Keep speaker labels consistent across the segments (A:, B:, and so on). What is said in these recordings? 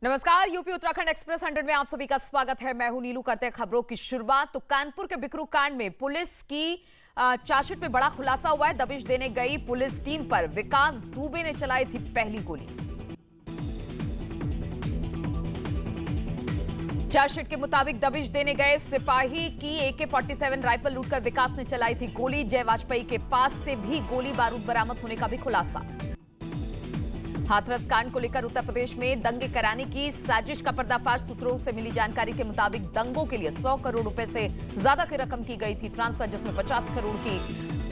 A: नमस्कार, UP Uttarakhand express 100 में आप सभी का स्वागत है। मैं हूं नीलू। करते हैं खबरों की शुरुआत। तो कानपुर के बिकरू कांड में पुलिस की चार्जशीट में बड़ा खुलासा हुआ है। दबिश देने गई पुलिस टीम पर विकास दुबे ने चलाई थी पहली गोली। चार्जशीट के मुताबिक दबिश देने गए सिपाही की AK-47 राइफल लूटकर विकास ने चलाई थी गोली। जय वाजपेयी के पास से भी गोली बारूद बरामद होने का भी खुलासा। हाथरस कांड को लेकर उत्तर प्रदेश में दंगे कराने की साजिश का पर्दाफाश। सूत्रों से मिली जानकारी के मुताबिक दंगों के लिए 100 करोड़ रुपए से ज्यादा की रकम की गई थी ट्रांसफर, जिसमें 50 करोड़ की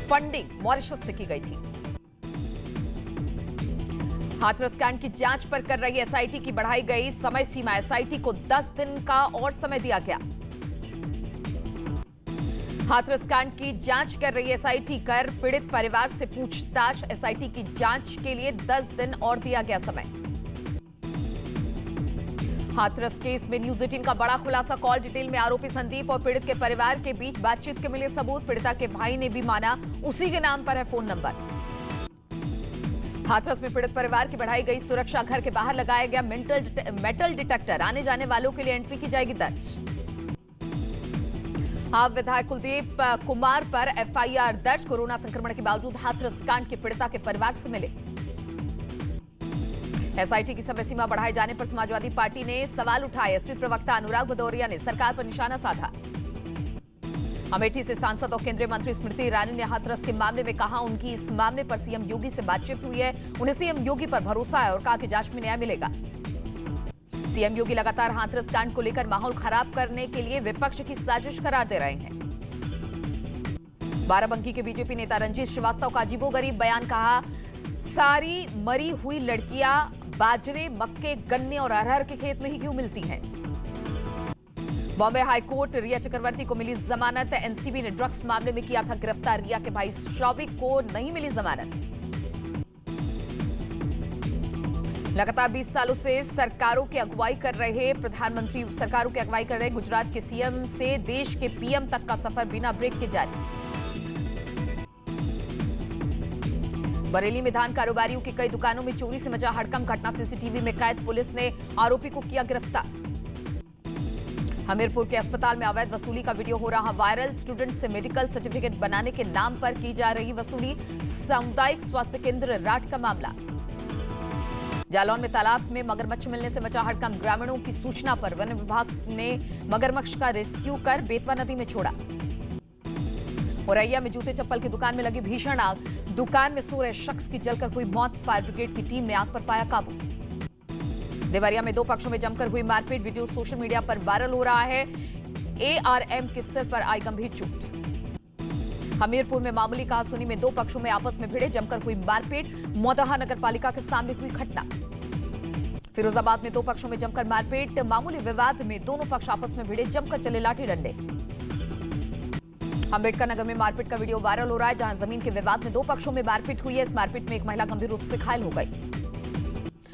A: फंडिंग मॉरिशस से की गई थी। हाथरस कांड की जांच पर कर रही SIT की बढ़ाई गई समय सीमा। SIT को 10 दिन का और समय दिया गया। हाथरस कांड की जांच कर रही SIT कर पीड़ित परिवार से पूछताछ। SIT की जांच के लिए 10 दिन और दिया गया समय। हाथरस केस में न्यूज 18 का बड़ा खुलासा। कॉल डिटेल में आरोपी संदीप और पीड़ित के परिवार के बीच बातचीत के मिले सबूत। पीड़िता के भाई ने भी माना उसी के नाम पर है फोन नंबर। हाथरस में पीड़ित परिवार की बढ़ाई गई सुरक्षा। घर के बाहर लगाया गया मेटल डिटेक्टर। आने जाने वालों के लिए एंट्री की जाएगी दर्ज। आप विधायक कुलदीप कुमार पर FIR दर्ज। कोरोना संक्रमण के बावजूद हाथरस कांड के पीड़िता के परिवार से मिले। SIT की समय सीमा बढ़ाए जाने पर समाजवादी पार्टी ने सवाल उठाए। SP प्रवक्ता अनुराग भदौरिया ने सरकार पर निशाना साधा। अमेठी से सांसद और केंद्रीय मंत्री स्मृति ईरानी ने हाथरस के मामले में कहा उनकी इस मामले पर CM योगी से बातचीत हुई है। उन्हें CM योगी पर भरोसा है और कहा कि जांच में न्याय मिलेगा। CM योगी लगातार हाथरस कांड को लेकर माहौल खराब करने के लिए विपक्ष की साजिश करार दे रहे हैं। बाराबंकी के बीजेपी नेता रंजीत श्रीवास्तव का अजीबोगरीब बयान। कहा सारी मरी हुई लड़कियां बाजरे, मक्के, गन्ने और अरहर के खेत में ही क्यों मिलती हैं। बॉम्बे हाईकोर्ट रिया चक्रवर्ती को मिली जमानत। NCB ने ड्रग्स मामले में किया था गिरफ्तार। रिया के भाई शौविक को नहीं मिली जमानत। लगातार 20 सालों से सरकारों की अगुवाई कर रहे प्रधानमंत्री सरकारों की अगुवाई कर रहे गुजरात के CM से देश के PM तक का सफर बिना ब्रेक के जारी। बरेली में धान कारोबारियों की कई दुकानों में चोरी से मचा हड़कंप। घटना CCTV में कैद। पुलिस ने आरोपी को किया गिरफ्तार। हमीरपुर के अस्पताल में अवैध वसूली का वीडियो हो रहा वायरल। स्टूडेंट से मेडिकल सर्टिफिकेट बनाने के नाम पर की जा रही वसूली। सामुदायिक स्वास्थ्य केंद्र राट का मामला। जालौन में तालाब में मगरमच्छ मिलने से मचा हड़कंप। ग्रामीणों की सूचना पर वन विभाग ने मगरमच्छ का रेस्क्यू कर बेतवा नदी में छोड़ा। औरैया में जूते चप्पल की दुकान में लगी भीषण आग। दुकान में सो रहे शख्स की जलकर हुई मौत। फायर ब्रिगेड की टीम ने आग पर पाया काबू। देवरिया में दो पक्षों में जमकर हुई मारपीट। वीडियो सोशल मीडिया पर वायरल हो रहा है। ARM के सिर पर आई गंभीर चोट। हमीरपुर में मामूली कहासुनी में दो पक्षों में आपस में भिड़े। जमकर हुई मारपीट। मोदहा नगर पालिका के सामने हुई घटना। फिरोजाबाद में दो पक्षों में जमकर मारपीट। मामूली विवाद में दोनों पक्ष आपस में भिड़े। जमकर चले लाठी डंडे। अंबेडकर नगर में मारपीट का वीडियो वायरल हो रहा है, जहां जमीन के विवाद में दो पक्षों में मारपीट हुई है। इस मारपीट में एक महिला गंभीर रूप से घायल हो गई।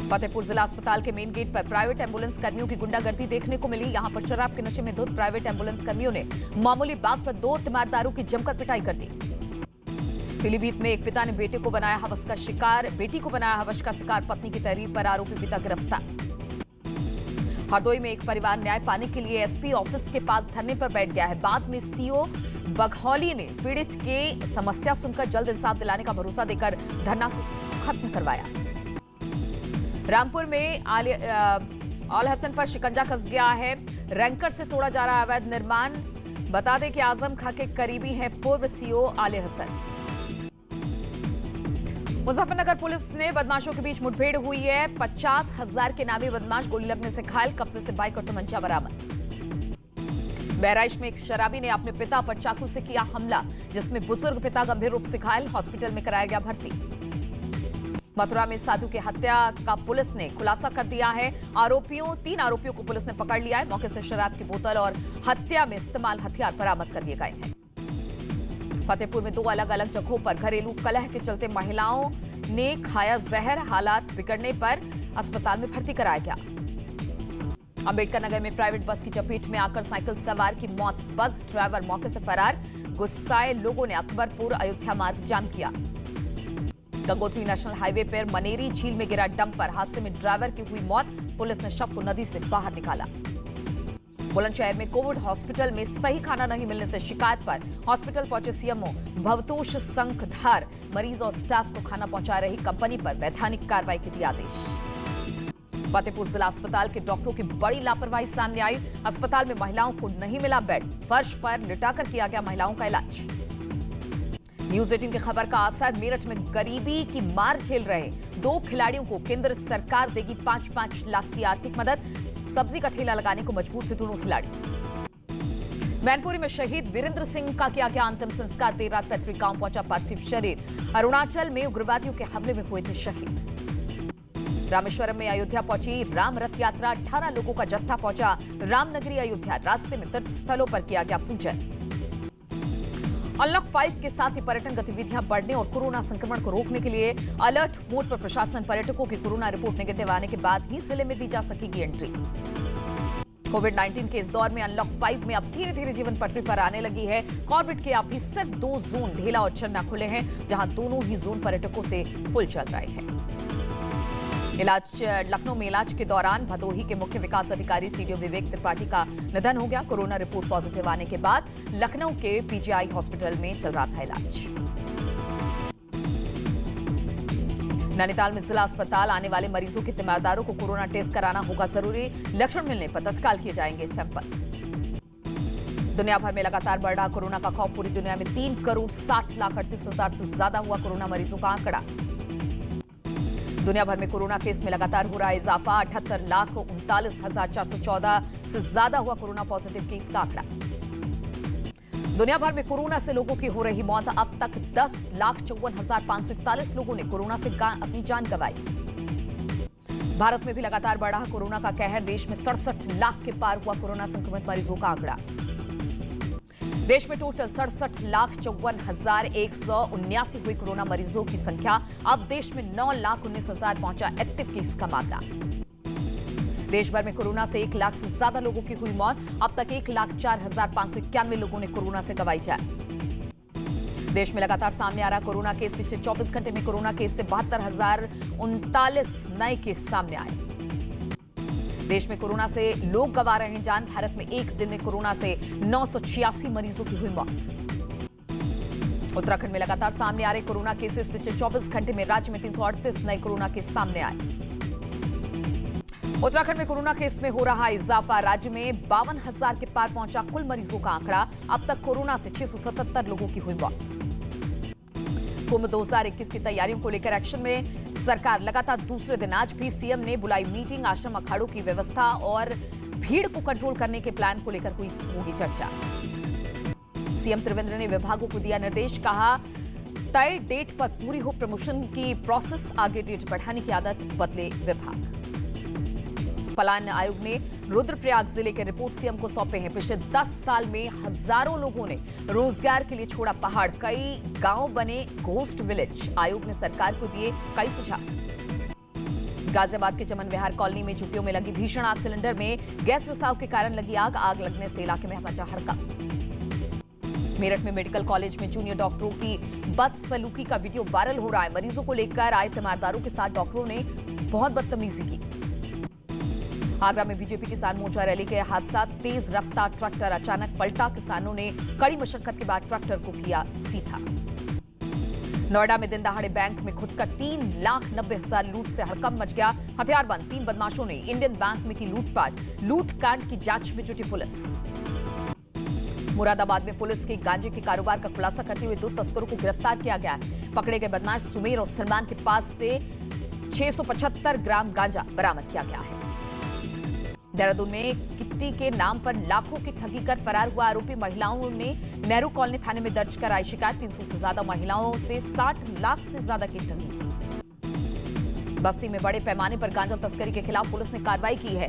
A: फतेहपुर जिला अस्पताल के मेन गेट पर प्राइवेट एम्बुलेंस कर्मियों की गुंडागर्दी देखने को मिली। यहां पर शराब के नशे में धुत प्राइवेट एम्बुलेंस कर्मियों ने मामूली बात पर दो तीमारदारों की जमकर पिटाई कर दी। पीलीभीत में एक पिता ने बेटे को बनाया हवस का शिकार। बेटी को बनाया हवस का शिकार। पत्नी की तहरीर पर आरोपी पिता गिरफ्तार। हरदोई में एक परिवार न्याय पाने के लिए SP ऑफिस के पास धरने पर बैठ गया है। बाद में CO बघौली ने पीड़ित के समस्या सुनकर जल्द इंसाफ दिलाने का भरोसा देकर धरना खत्म करवाया। रामपुर में ऑल हसन पर शिकंजा कस गया है। रैंकर से तोड़ा जा रहा अवैध निर्माण। बता दें कि आजम खां के करीबी हैं पूर्व CO आले हसन। मुजफ्फरनगर पुलिस ने बदमाशों के बीच मुठभेड़ हुई है। 50,000 के नामी बदमाश गोली लगने से घायल। कब्जे से बाइक और तमंचा बरामद। बहराइच में एक शराबी ने अपने पिता पर चाकू से किया हमला, जिसमें बुजुर्ग पिता गंभीर रूप से घायल। हॉस्पिटल में कराया गया भर्ती। मथुरा में साधु की हत्या का पुलिस ने खुलासा कर दिया है। 3 आरोपियों को पुलिस ने पकड़ लिया है। मौके से शराब की बोतल और हत्या में इस्तेमाल हथियार बरामद कर लिए गए हैं। फतेहपुर में 2 अलग अलग जगहों पर घरेलू कलह के चलते महिलाओं ने खाया जहर। हालात बिगड़ने पर अस्पताल में भर्ती कराया गया। अंबेडकर नगर में प्राइवेट बस की चपेट में आकर साइकिल सवार की मौत। बस ड्राइवर मौके से फरार। गुस्साए लोगों ने अकबरपुर अयोध्या मार्ग जाम किया। गंगोत्री नेशनल हाईवे पर मनेरी झील में गिरा डंपर, हादसे में ड्राइवर की हुई मौत। पुलिस ने शव को नदी से बाहर निकाला। बुलंदशहर में कोविड हॉस्पिटल में सही खाना नहीं मिलने से शिकायत पर हॉस्पिटल पहुंचे सीएमओ भवतोष शंखधार। मरीज और स्टाफ को खाना पहुंचा रही कंपनी पर वैधानिक कार्रवाई के दिए आदेश। फतेहपुर जिला अस्पताल के डॉक्टरों की बड़ी लापरवाही सामने आई। अस्पताल में महिलाओं को नहीं मिला बेड, फर्श पर लिटाकर किया गया महिलाओं का इलाज। न्यूज 18 की खबर का असर, मेरठ में गरीबी की मार झेल रहे 2 खिलाड़ियों को केंद्र सरकार देगी 5-5 लाख की आर्थिक मदद। सब्जी का ठेला लगाने को मजबूर थे दोनों खिलाड़ी। मैनपुरी में शहीद वीरेंद्र सिंह का किया गया अंतिम संस्कार। देर रात पैतृक गांव पहुंचा पार्थिव शरीर। अरुणाचल में उग्रवादियों के हमले में हुए थे शहीद। रामेश्वरम में अयोध्या पहुंची राम रथ यात्रा, 18 लोगों का जत्था पहुंचा रामनगरी अयोध्या। रास्ते में तीर्थ स्थलों पर किया गया पूजन। अनलॉक 5 के साथ ही पर्यटन गतिविधियां बढ़ने और कोरोना संक्रमण को रोकने के लिए अलर्ट मोड पर प्रशासन। पर्यटकों की कोरोना रिपोर्ट नेगेटिव आने के बाद ही जिले में दी जा सकेगी एंट्री। कोविड-19 के इस दौर में अनलॉक 5 में अब धीरे धीरे जीवन पटरी पर आने लगी है। कॉर्बेट के अब भी सिर्फ 2 जोन ढेला और चन्ना खुले हैं, जहां दोनों ही जोन पर्यटकों से फुल चल रहे हैं। लखनऊ में इलाज के दौरान भदोही के मुख्य विकास अधिकारी सीडीओ विवेक त्रिपाठी का निधन हो गया। कोरोना रिपोर्ट पॉजिटिव आने के बाद लखनऊ के पीजीआई हॉस्पिटल में चल रहा था इलाज। नैनीताल में जिला अस्पताल आने वाले मरीजों के तीमारदारों को कोरोना टेस्ट कराना होगा जरूरी। लक्षण मिलने पर तत्काल किए जाएंगे सैंपल। दुनिया भर में लगातार बढ़ रहा कोरोना का खौफ। पूरी दुनिया में 3,60,38,000 से ज्यादा हुआ कोरोना मरीजों का आंकड़ा। दुनिया भर में कोरोना केस में लगातार हो रहा है इजाफा। 78,39,414 से ज्यादा हुआ कोरोना पॉजिटिव केस का आंकड़ा। दुनिया भर में कोरोना से लोगों की हो रही मौत। अब तक 10,54,541 लोगों ने कोरोना से अपनी जान गंवाई। भारत में भी लगातार बढ़ रहा कोरोना का कहर। देश में 67 लाख के पार हुआ कोरोना संक्रमित मरीजों का आंकड़ा। देश में टोटल 67,54,179 हुई कोरोना मरीजों की संख्या। अब देश में 9,19,000 पहुंचा एक्टिव केस का मामला। देश भर में कोरोना से 1 लाख से ज्यादा लोगों की हुई मौत। अब तक 1,04,591 लोगों ने कोरोना से गंवाई जान। देश में लगातार सामने आ रहा कोरोना केस। पिछले 24 घंटे में कोरोना केस से 72,039 नए केस सामने आए। देश में कोरोना से लोग गंवा रहे हैं जान। भारत में एक दिन में कोरोना से 986 मरीजों की हुई मौत। उत्तराखंड में लगातार सामने आ रहे कोरोना केसेस। पिछले 24 घंटे में राज्य में 338 नए कोरोना केस सामने आए। उत्तराखंड में कोरोना केस में हो रहा इजाफा। राज्य में 52,000 के पार पहुंचा कुल मरीजों का आंकड़ा। अब तक कोरोना से 677 लोगों की हुई मौत। कुंभ 2021 की तैयारियों को लेकर एक्शन में सरकार लगातार दूसरे दिन आज भी सीएम ने बुलाई मीटिंग। आश्रम अखाड़ों की व्यवस्था और भीड़ को कंट्रोल करने के प्लान को लेकर होगी चर्चा। सीएम त्रिवेंद्र ने विभागों को दिया निर्देश। कहा तय डेट पर पूरी हो प्रमोशन की प्रोसेस। आगे डेट बढ़ाने की आदत बदले विभाग। पलायन आयोग ने रुद्रप्रयाग जिले के रिपोर्ट सीएम को सौंपे हैं। पिछले 10 साल में हजारों लोगों ने रोजगार के लिए छोड़ा पहाड़। कई गांव बने घोस्ट विलेज। आयोग ने सरकार को दिए कई सुझाव। गाजियाबाद के चमन विहार कॉलोनी में झुग्गियों में लगी भीषण आग। सिलेंडर में गैस रिसाव के कारण लगी आग। आग लगने से इलाके में मचा हड़कंप। मेरठ में मेडिकल कॉलेज में जूनियर डॉक्टरों की बदसलूकी का वीडियो वायरल हो रहा है। मरीजों को लेकर आए तीमारदारों के साथ डॉक्टरों ने बहुत बदतमीजी की। आगरा में बीजेपी किसान मोर्चा रैली के हादसा। तेज रफ्तार ट्रैक्टर अचानक पलटा। किसानों ने कड़ी मशक्कत के बाद ट्रैक्टर को किया सीधा। नोएडा में दिन दहाड़े बैंक में घुसकर 3,90,000 लूट से हड़कंप मच गया। हथियारबंद 3 बदमाशों ने इंडियन बैंक में की लूटपाट। लूटकांड की जांच में जुटी पुलिस। मुरादाबाद में पुलिस के गांजे के कारोबार का खुलासा करते हुए 2 तस्करों को गिरफ्तार किया गया। पकड़े गए बदमाश सुमेर और सलमान के पास से 675 ग्राम गांजा बरामद किया गया है। देहरादून में किट्टी के नाम पर लाखों की ठगी कर फरार हुआ आरोपी। महिलाओं ने नेहरू कॉलोनी थाने में दर्ज कराई शिकायत। 300 से ज्यादा महिलाओं से 60 लाख से ज्यादा की ठगी। बस्ती में बड़े पैमाने पर गांजा तस्करी के खिलाफ पुलिस ने कार्रवाई की है।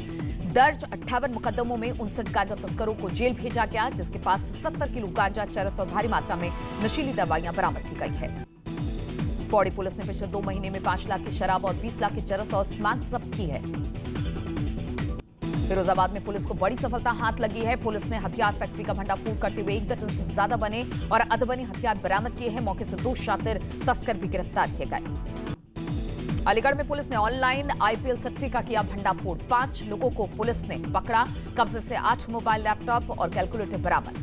A: दर्ज 58 मुकदमों में 59 गांजा तस्करों को जेल भेजा गया, जिसके पास 70 किलो गांजा, चरस और भारी मात्रा में नशीली दवाइयां बरामद की गई है। पौड़ी पुलिस ने पिछले 2 महीने में 5 लाख की शराब और 20 लाख की चरस और स्मैक जब्त की है। फिरोजाबाद में पुलिस को बड़ी सफलता हाथ लगी है। पुलिस ने हथियार फैक्ट्री का भंडाफोड़ करते हुए 1 दर्जन से ज्यादा बने और अधबनी हथियार बरामद किए हैं। मौके से 2 शातिर तस्कर भी गिरफ्तार किए गए। अलीगढ़ में पुलिस ने ऑनलाइन आईपीएल सट्टे का किया भंडाफोड़। 5 लोगों को पुलिस ने पकड़ा। कब्जे से 8 मोबाइल, लैपटॉप और कैलकुलेटर बरामद।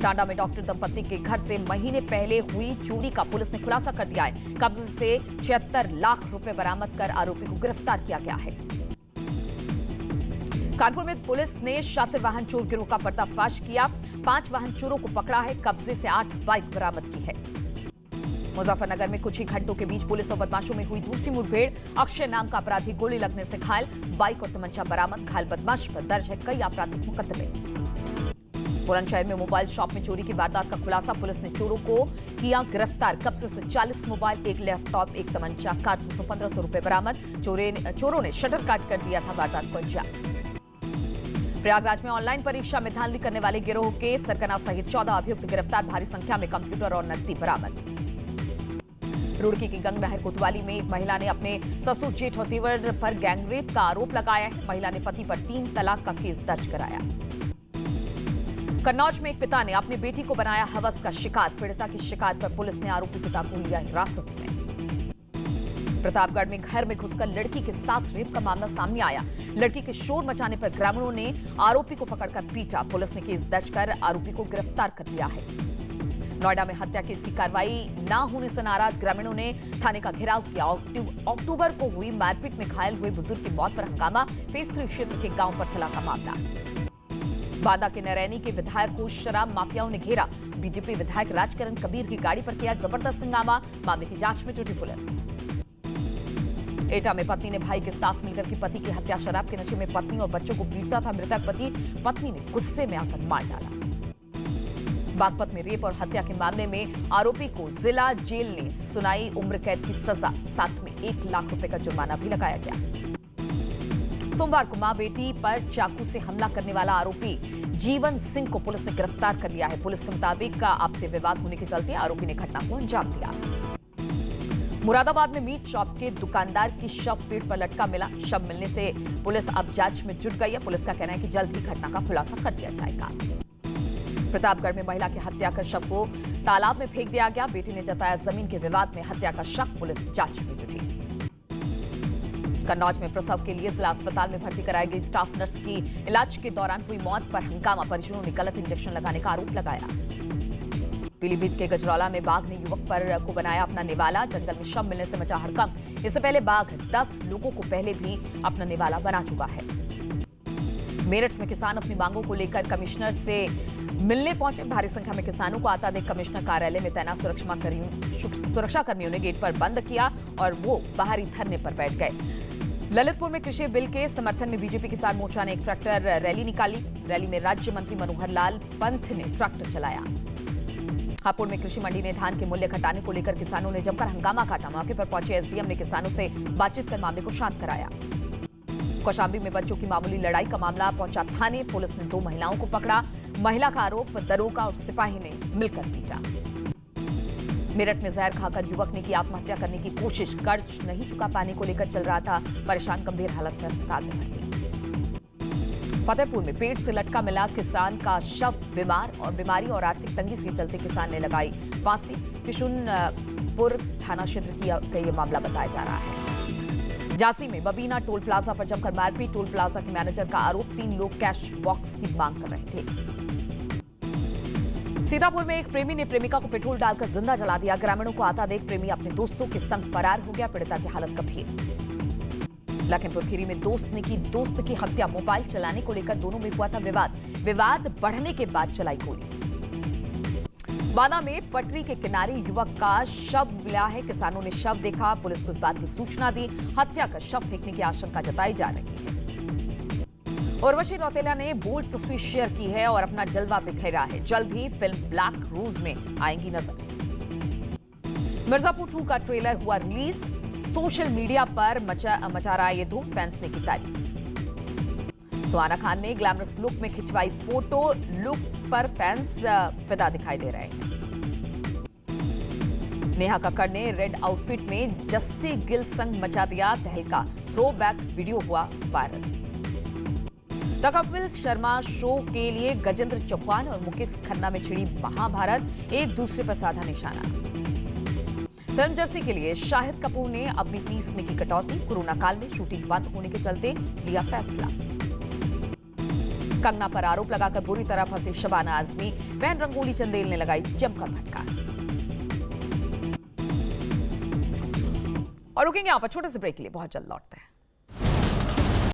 A: टांडा में डॉक्टर दंपति के घर से महीने पहले हुई चोरी का पुलिस ने खुलासा कर दिया है। कब्जे से 76 लाख रुपए बरामद कर आरोपी को गिरफ्तार किया गया है। कानपुर में पुलिस ने शातिर वाहन चोर गिरोह का पर्दाफाश किया। 5 वाहन चोरों को पकड़ा है। कब्जे से 8 बाइक बरामद की है। मुजफ्फरनगर में कुछ ही घंटों के बीच पुलिस और बदमाशों में हुई दूसरी मुठभेड़। अक्षय नाम का अपराधी गोली लगने से घायल, बाइक और तमंचा बरामद। घायल बदमाश पर दर्ज है कई आपराधिक मुकदमे। बुलंदशहर में मोबाइल शॉप में चोरी की वारदात का खुलासा। पुलिस ने चोरों को किया गिरफ्तार। कब्जे से 40 मोबाइल, 1 लैपटॉप, 1 तमंचा, कारतूसों 1500 रुपए बरामद। चोरों ने शटर काट कर दिया था वारदात को अंजाम। प्रयागराज में ऑनलाइन परीक्षा में धांधली करने वाले गिरोह के सरगना सहित 14 अभियुक्त गिरफ्तार। भारी संख्या में कंप्यूटर और नकदी बरामद। रुड़की की गंगनहर कोतवाली में एक महिला ने अपने ससुर जेठ और देवर पर गैंगरेप का आरोप लगाया है। महिला ने पति पर 3 तलाक का केस दर्ज कराया। कन्नौज में एक पिता ने अपनी बेटी को बनाया हवस का शिकार। पीड़िता की शिकायत पर पुलिस ने आरोपी पिता को लिया हिरासत में। प्रतापगढ़ में घर में घुसकर लड़की के साथ रेप का मामला सामने आया। लड़की के शोर मचाने पर ग्रामीणों ने आरोपी को पकड़कर पीटा। पुलिस ने केस दर्ज कर आरोपी को गिरफ्तार कर लिया है। नोएडा में हत्या केस की कार्रवाई न होने से नाराज ग्रामीणों ने थाने का घेराव किया। अक्टूबर को हुई मारपीट में घायल हुए बुजुर्ग की मौत पर हंगामा। फेज 3 क्षेत्र के गांव पर थला का मामला। बांदा के नरैनी के विधायक को शराब माफियाओं ने घेरा। बीजेपी विधायक राजकरण कबीर की गाड़ी पर किया जबरदस्त हंगामा। मामले की जांच में जुटी पुलिस। एटा में पत्नी ने भाई के साथ मिलकर की पति की हत्या। शराब के नशे में पत्नी और बच्चों को पीटता था मृतक पति। पत्नी ने गुस्से में आकर मार डाला। बागपत में रेप और हत्या के मामले में आरोपी को जिला जेल ने सुनाई उम्र कैद की सजा। साथ में 1 लाख रुपए का जुर्माना भी लगाया गया। सोमवार को मां बेटी पर चाकू से हमला करने वाला आरोपी जीवन सिंह को पुलिस ने गिरफ्तार कर लिया है। पुलिस के मुताबिक आपसी विवाद होने के चलते आरोपी ने घटना को अंजाम दिया। मुरादाबाद में मीट शॉप के दुकानदार की शव पेड़ पर लटका मिला। शव मिलने से पुलिस अब जांच में जुट गई है। पुलिस का कहना है कि जल्द ही घटना का खुलासा कर दिया जाएगा। प्रतापगढ़ में महिला की हत्या कर शव को तालाब में फेंक दिया गया। बेटी ने जताया जमीन के विवाद में हत्या का शक। पुलिस जांच में जुटी। कन्नौज में प्रसव के लिए जिला अस्पताल में भर्ती कराई गई स्टाफ नर्स की इलाज के दौरान हुई मौत पर हंगामा। परिजनों ने गलत इंजेक्शन लगाने का आरोप लगाया। पीलीभीत के गजरौला में बाघ ने युवक को बनाया अपना निवाला। जंगल में शव मिलने से मचा हड़कंप। इससे पहले बाघ 10 लोगों को पहले भी अपना निवाला बना चुका है। मेरठ में किसान अपनी मांगों को लेकर कमिश्नर से मिलने पहुंचे। भारी संख्या में किसानों को आता देख कमिश्नर कार्यालय में तैनात सुरक्षाकर्मियों ने गेट पर बंद किया और वो बाहरी धरने पर बैठ गए। ललितपुर में कृषि बिल के समर्थन में बीजेपी किसान मोर्चा ने एक ट्रैक्टर रैली निकाली। रैली में राज्य मंत्री मनोहर लाल पंथ ने ट्रैक्टर चलाया। हापुड़ में कृषि मंडी ने धान के मूल्य घटाने को लेकर किसानों ने जमकर हंगामा काटा। मौके पर पहुंचे एसडीएम ने किसानों से बातचीत कर मामले को शांत कराया। कौशाम्बी में बच्चों की मामूली लड़ाई का मामला पहुंचा थाने। पुलिस ने 2 महिलाओं को पकड़ा। महिला का आरोप दरोगा और सिपाही ने मिलकर पीटा। मेरठ में जहर खाकर युवक ने की आत्महत्या करने की कोशिश। कर्ज नहीं चुका पाने को लेकर चल रहा था परेशान। गंभीर हालत में अस्पताल में भर्ती। फतेहपुर में पेड़ से लटका मिला किसान का शव। बीमारी और आर्थिक तंगी के चलते किसान ने लगाई फांसी। किशुनपुर थाना क्षेत्र का यह मामला बताया जा रहा है। झांसी में बबीना टोल प्लाजा पर जमकर मारपीट। टोल प्लाजा के मैनेजर का आरोप 3 लोग कैश बॉक्स की मांग कर रहे थे। सीतापुर में एक प्रेमी ने प्रेमिका को पेट्रोल डालकर जिंदा जला दिया। ग्रामीणों को आता देख प्रेमी अपने दोस्तों के संग फरार हो गया। पीड़िता की हालत गंभीर। लखीमपुर खीरी में दोस्त ने की दोस्त की हत्या। मोबाइल चलाने को लेकर दोनों में हुआ था विवाद बढ़ने के बाद चलाई गोली। बांदा में पटरी के किनारे युवक का शव मिला है। किसानों ने शव देखा। पुलिस को इस बात की सूचना दी। हत्या कर शव फेंकने की आशंका जताई जा रही है। उर्वशी रौतेला ने बोल्ड तस्वीर शेयर की है और अपना जलवा बिखेरा है। जल्द ही फिल्म ब्लैक रोज में आएंगी नजर। मिर्जापुर 2 का ट्रेलर हुआ रिलीज। सोशल मीडिया पर मचा रहा ये धूम। फैंस ने की तारीफ। सुहाना खान ने ग्लैमरस लुक में खिंचवाई फोटो। लुक पर फैंस फिदा दिखाई दे रहे हैं। नेहा कक्कड़ ने रेड आउटफिट में जस्सी गिल संग मचा दिया तहलका। थ्रो बैक वीडियो हुआ viral. The Kapil Sharma show के लिए गजेंद्र चौहान और मुकेश खन्ना में छिड़ी महाभारत, एक दूसरे पर साधा निशाना। फिल्म जर्सी के लिए शाहिद कपूर ने अपनी फीस में की कटौती, कोरोना काल में शूटिंग बंद होने के चलते लिया फैसला। कंगना पर आरोप लगाकर बुरी तरह फंसे शबाना आजमी, बहन रंगोली चंदेल ने लगाई जमकर फटकार। और रुकेंगे यहां पर छोटे से ब्रेक के लिए, बहुत जल्द लौटते हैं।